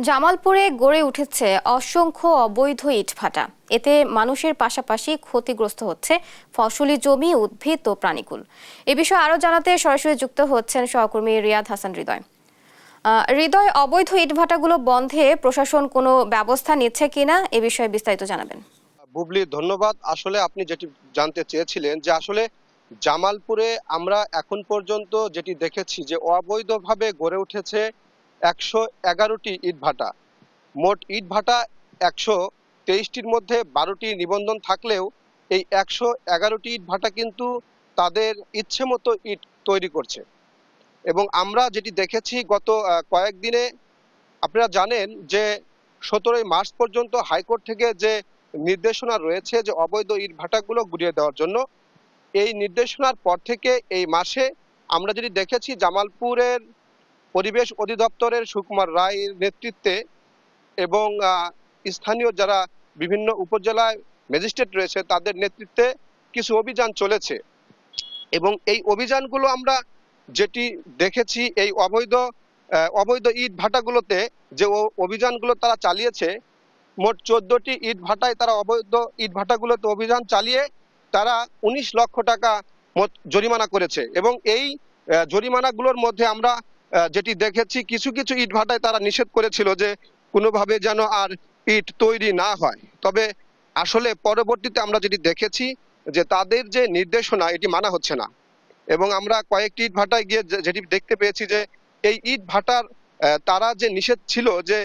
জামালপুরে গড়ে উঠেছে অসংখ্য অবৈধ ইটভাটা। এতে মানুষের পাশাপাশি ক্ষতিগ্রস্ত হচ্ছে ফসলি জমি, উদ্ভিদ ও প্রাণীকুল। এ বিষয়ে আরো জানাতে সরাসরি যুক্ত হচ্ছেন সহকর্মী রিয়াদ হাসান হৃদয়। হৃদয়, অবৈধ ইটভাটাগুলো বন্ধে প্রশাসন কোনো ব্যবস্থা নিচ্ছে কিনা এ বিষয়ে বিস্তারিত জানাবেন। বুবলি, ধন্যবাদ। আসলে আপনি যেটি জানতে চেয়েছিলেন যে আসলে জামালপুরে আমরা এখন পর্যন্ত যেটি দেখেছি যে অবৈধভাবে গড়ে উঠেছে ১১১টি ইটভাটা। মোট ইটভাটা ১২৩টির মধ্যে ১২টি নিবন্ধন থাকলেও এই ১১১টি ইটভাটা কিন্তু তাদের ইচ্ছে মতো ইট তৈরি করছে। এবং আমরা যেটি দেখেছি গত কয়েকদিনে, আপনারা জানেন যে ১৭ই মার্চ পর্যন্ত হাইকোর্ট থেকে যে নির্দেশনা রয়েছে যে অবৈধ ইটভাটাগুলো গুড়িয়ে দেওয়ার জন্য, এই নির্দেশনার পর থেকে এই মাসে আমরা যেটি দেখেছি জামালপুরের পরিবেশ অধিদপ্তরের সুকুমার রায়ের নেতৃত্বে এবং স্থানীয় যারা বিভিন্ন উপজেলায় ম্যাজিস্ট্রেট রয়েছে তাদের নেতৃত্বে কিছু অভিযান চলেছে। এবং এই অভিযানগুলো আমরা যেটি দেখেছি, এই অবৈধ ইট ভাটাগুলোতে যে অভিযানগুলো তারা চালিয়েছে, মোট ১৪টি ইট ভাটায় তারা অবৈধ ইট ভাটাগুলোতে অভিযান চালিয়ে তারা ১৯ লক্ষ টাকা মোট জরিমানা করেছে। এবং এই জরিমানাগুলোর মধ্যে আমরা যেটি দেখেছি, কিছু কিছু ইট ভাটায় তারা নিষেধ করেছিল যে কোনোভাবে যেন আর ইট তৈরি না হয়। তবে আসলে পরবর্তীতে আমরা যেটি দেখেছি যে তাদের যে নির্দেশনা এটি মানা হচ্ছে না। এবং আমরা কয়েকটি ইট ভাটায় গিয়ে যেটি দেখতে পেয়েছি যে এই ইট ভাটার তারা যে নিষেধ ছিল যে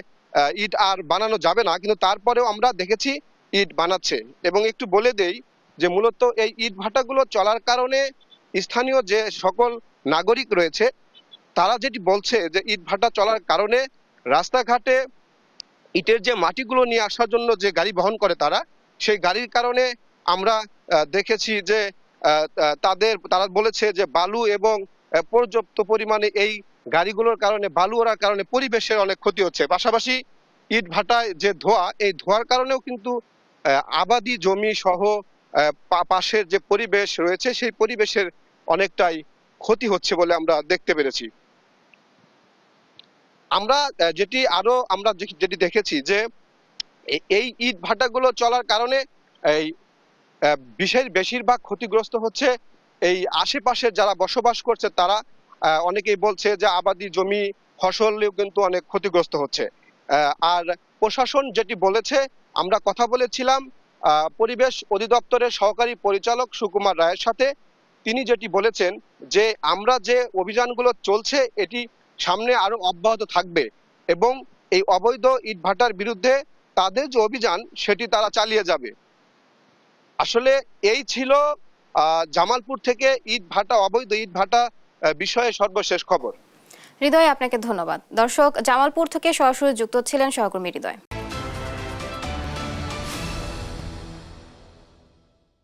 ইট আর বানানো যাবে না, কিন্তু তারপরেও আমরা দেখেছি ইট বানাচ্ছে। এবং একটু বলে দেই যে মূলত এই ইট ভাটাগুলো চলার কারণে স্থানীয় যে সকল নাগরিক রয়েছে তারা যেটি বলছে যে ইট ভাটা চলার কারণে রাস্তাঘাটে ইটের যে মাটিগুলো নিয়ে আসার জন্য যে গাড়ি বহন করে তারা, সেই গাড়ির কারণে আমরা দেখেছি যে তারা বলেছে যে বালু এবং পর্যাপ্ত পরিমাণে এই গাড়িগুলোর কারণে, বালু ওড়ার কারণে পরিবেশের অনেক ক্ষতি হচ্ছে। পাশাপাশি ইট ভাটায় যে ধোঁয়া, এই ধোঁয়ার কারণেও কিন্তু আবাদি জমি সহ পাশের যে পরিবেশ রয়েছে সেই পরিবেশের অনেকটাই ক্ষতি হচ্ছে বলে আমরা দেখতে পেরেছি। আমরা যেটি দেখেছি যে এই ইট ভাটাগুলো চলার কারণে এই বেশিরভাগ ক্ষতিগ্রস্ত হচ্ছে এই আশেপাশের যারা বসবাস করছে তারা। অনেকেই বলছে যে আবাদি জমি, ফসলেও কিন্তু অনেক ক্ষতিগ্রস্ত হচ্ছে। আর প্রশাসন যেটি বলেছে, আমরা কথা বলেছিলাম পরিবেশ অধিদপ্তরের সহকারী পরিচালক সুকুমার রায়ের সাথে। তিনি যেটি বলেছেন যে আমরা যে অভিযানগুলো চলছে এটি সামনে আরো অব্যাহত থাকবে এবং এই অবৈধ ইটভাটার বিরুদ্ধে তাদের যে অভিযান সেটি তারা চালিয়ে যাবে। আসলে এই ছিল জামালপুর থেকে অবৈধ ইটভাটা বিষয়ে সর্বশেষ খবর। হৃদয়, আপনাকে ধন্যবাদ। দর্শক, জামালপুর থেকে সরাসরি যুক্ত ছিলেন সহকর্মী হৃদয়।